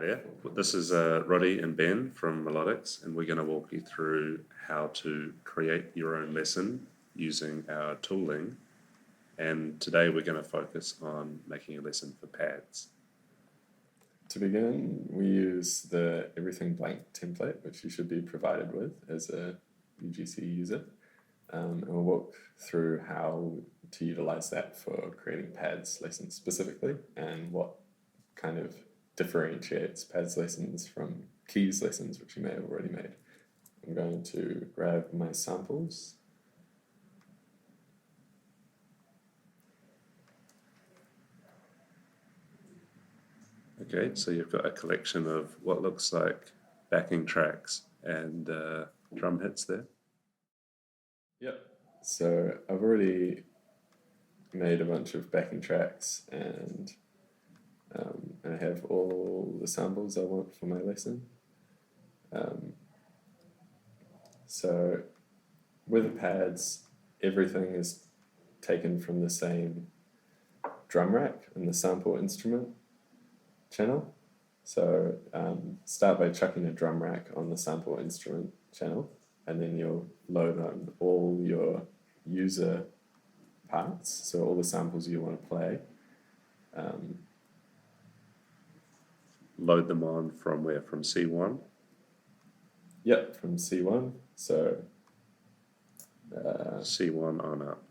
Yeah, this is Rodi and Ben from Melodics, and we're going to walk you through how to create your own lesson using our tooling. And today we're going to focus on making a lesson for pads. To begin, we use the Everything Blank template, which you should be provided with as a UGC user. And we'll walk through how to utilize that for creating pads lessons specifically, and what kind of differentiates pads lessons from keys lessons, which you may have already made. I'm going to grab my samples. Okay, so you've got a collection of what looks like backing tracks and drum hits there. Yep. So I've already made a bunch of backing tracks, and I have all the samples I want for my lesson. So with the pads, everything is taken from the same drum rack and the sample instrument channel. So start by chucking a drum rack on the sample instrument channel, and then you'll load on all your user parts, so all the samples you want to play. Load them on from where? From C1? Yep, from C1. So C1 on up.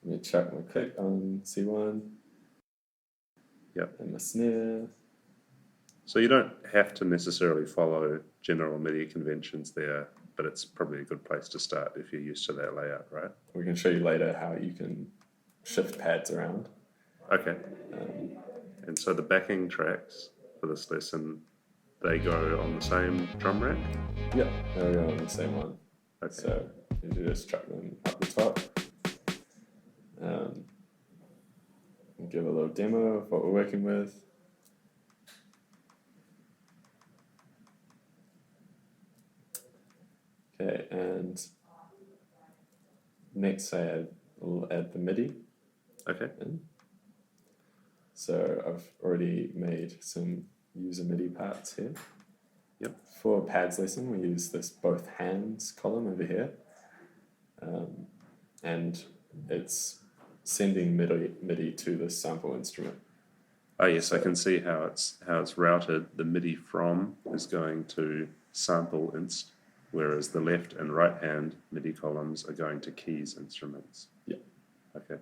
let me chuck my click on C1. Yep. And my snare. So you don't have to necessarily follow general MIDI conventions there, but it's probably a good place to start if you're used to that layout, right? We can show you later how you can shift pads around. Okay. And so the backing tracks for this lesson, they go on the same drum rack? Yep, they'll go on the same one. Okay. So you just chuck them up the top. Give a little demo of what we're working with. Okay, and next I'll add the MIDI. Okay. In. So I've already made some user MIDI parts here. Yep. For pads lesson, we use this both hands column over here, and it's sending MIDI to the sample instrument. Oh yes, so I can see how it's routed. The MIDI from is going to sample inst, whereas the left and right hand MIDI columns are going to keys instruments. Yeah. Okay.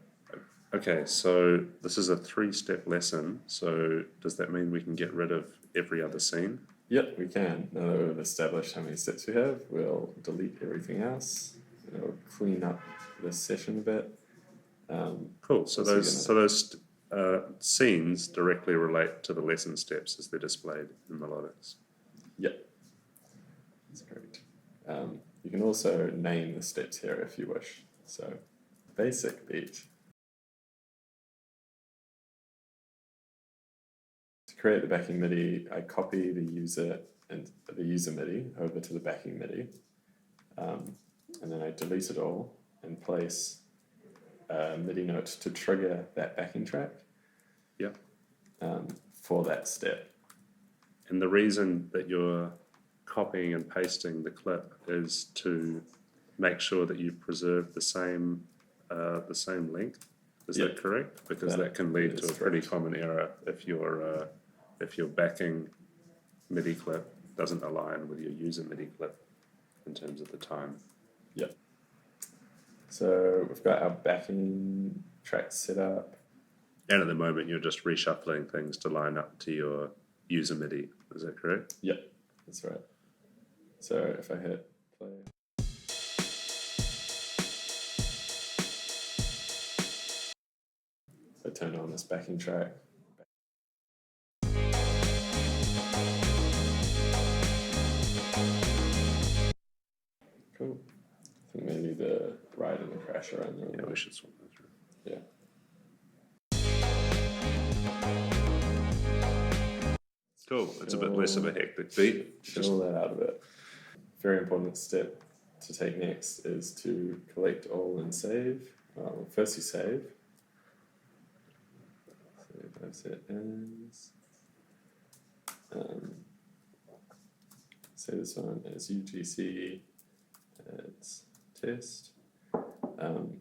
Okay, so this is a 3-step lesson. So does that mean we can get rid of every other scene? Yep, we can. Now that we've established how many steps we have, we'll delete everything else. And we'll clean up this session a bit. Cool. So those scenes directly relate to the lesson steps as they're displayed in Melodics. Yep, that's correct. You can also name the steps here if you wish. So, basic beat. To create the backing MIDI, I copy the user MIDI over to the backing MIDI, and then I delete it all and place a MIDI note to trigger that backing track. Yep. For that step. And the reason that you're copying and pasting the clip is to make sure that you preserve the same length. Is that correct? Because that can lead to a pretty common error if your backing MIDI clip doesn't align with your user MIDI clip in terms of the time. Yep. So we've got our backing track set up. And at the moment, you're just reshuffling things to line up to your user MIDI. Is that correct? Yep, that's right. So if I hit play. I turn on this backing track. Cool. I think maybe the ride and the crash are on there. Yeah, we should swap that through. Yeah. Cool. It's a bit less of a hectic beat. Chill that out a bit. Very important step to take next is to collect all and save. First you save. Save as it is. Say this one as UGC, it's test.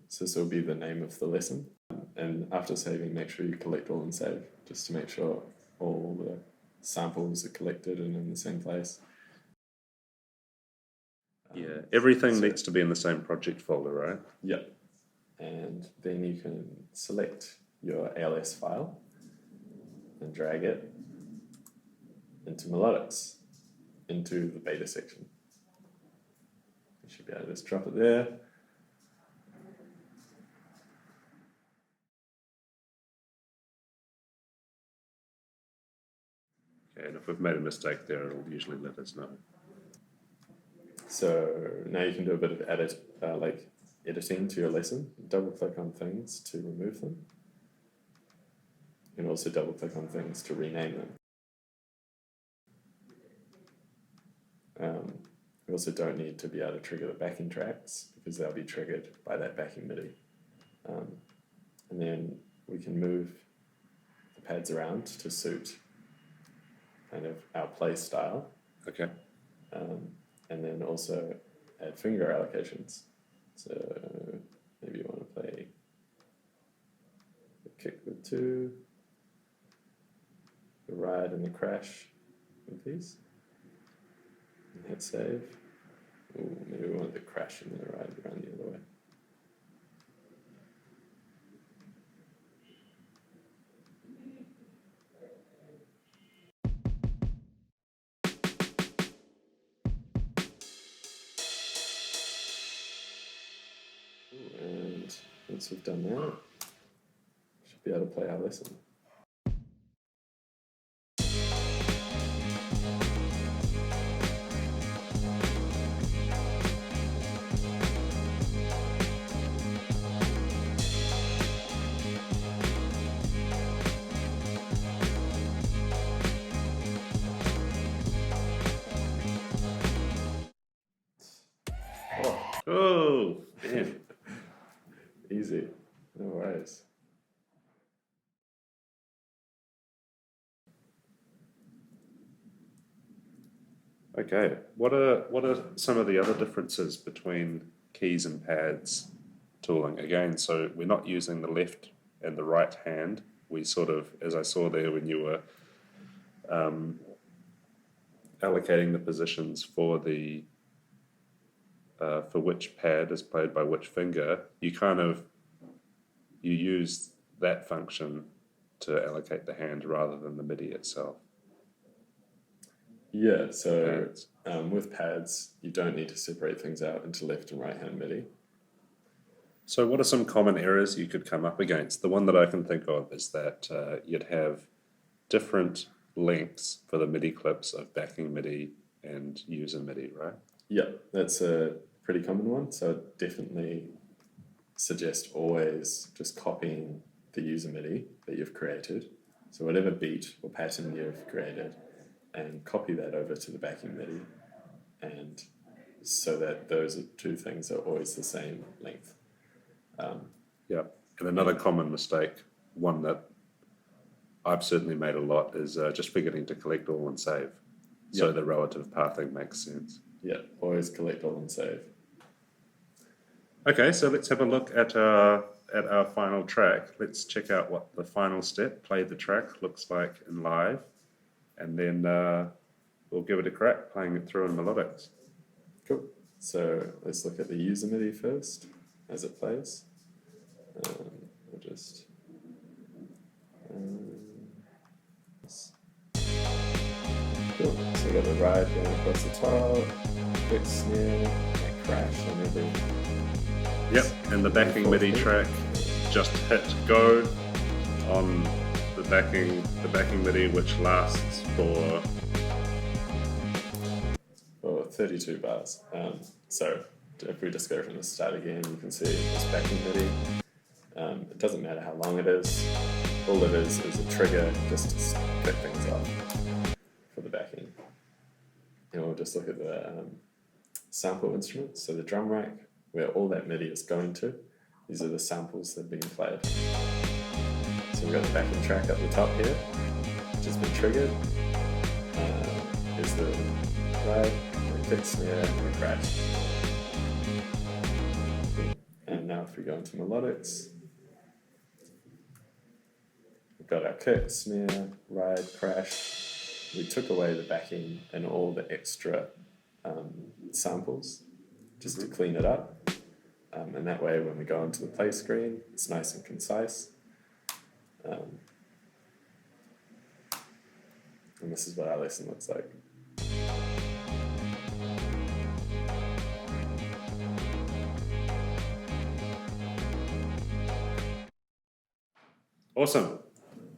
So this will be the name of the lesson. And after saving, make sure you collect all and save, just to make sure all the samples are collected and in the same place. Yeah, everything needs to be in the same project folder, right? Yep. And then you can select your ALS file and drag it into Melodics, into the beta section. You should be able to just drop it there. Okay, and if we've made a mistake there, it'll usually let us know. So now you can do a bit of editing to your lesson. Double click on things to remove them. You can also double click on things to rename them. We also don't need to be able to trigger the backing tracks because they'll be triggered by that backing MIDI. And then we can move the pads around to suit kind of our play style. Okay. And then also add finger allocations. So maybe you want to play the kick with 2, the ride and the crash with these. And hit save. Ooh, maybe we want the crash and the ride around the other way. And once we've done that, we should be able to play our lesson. Oh, man. Easy, no worries. Okay, what are some of the other differences between keys and pads tooling? Again, so we're not using the left and the right hand. We sort of, as I saw there when you were allocating the positions for the for which pad is played by which finger, you use that function to allocate the hand rather than the MIDI itself. Yeah, so with pads, you don't need to separate things out into left and right hand MIDI. So what are some common errors you could come up against? The one that I can think of is that you'd have different lengths for the MIDI clips of backing MIDI and user MIDI, right? Yeah, that's a pretty common one. So I'd definitely suggest always just copying the user MIDI that you've created. So whatever beat or pattern you've created, and copy that over to the backing MIDI, and so that those two things are always the same length. Yeah, and another common mistake, one that I've certainly made a lot, is just forgetting to collect all and save. So the relative pathing makes sense. Yeah, always collect all and save. Okay, so let's have a look at our final track. Let's check out what the final step, play the track, looks like in live, and then we'll give it a crack, playing it through in Melodics. Cool. So let's look at the user MIDI first as it plays. We'll just cool. So we got the ride going across the top, quick snare, and crash on every. Yep, and the backing MIDI track just hit go on the backing MIDI, which lasts for 32 bars. So if we just go from the start again, you can see this backing MIDI. It doesn't matter how long it is. All it is a trigger just to kick things off for the backing. And we'll just look at the sample instruments. So the drum rack, where all that MIDI is going to. These are the samples that are being played. So we've got the backing track up the top here, which has been triggered. is the ride, the kick snare, and the crash. And now if we go into melodics, we've got our kick, snare, ride, crash. We took away the backing and all the extra samples just to clean it up. And that way when we go into the play screen, it's nice and concise. And this is what our lesson looks like. Awesome.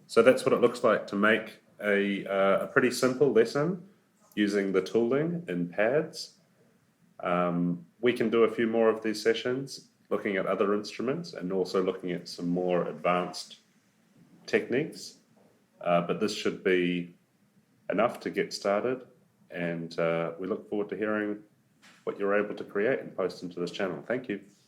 So that's what it looks like to make a pretty simple lesson using the tooling in pads. We can do a few more of these sessions looking at other instruments and also looking at some more advanced techniques. But this should be enough to get started, and we look forward to hearing what you're able to create and post into this channel. Thank you.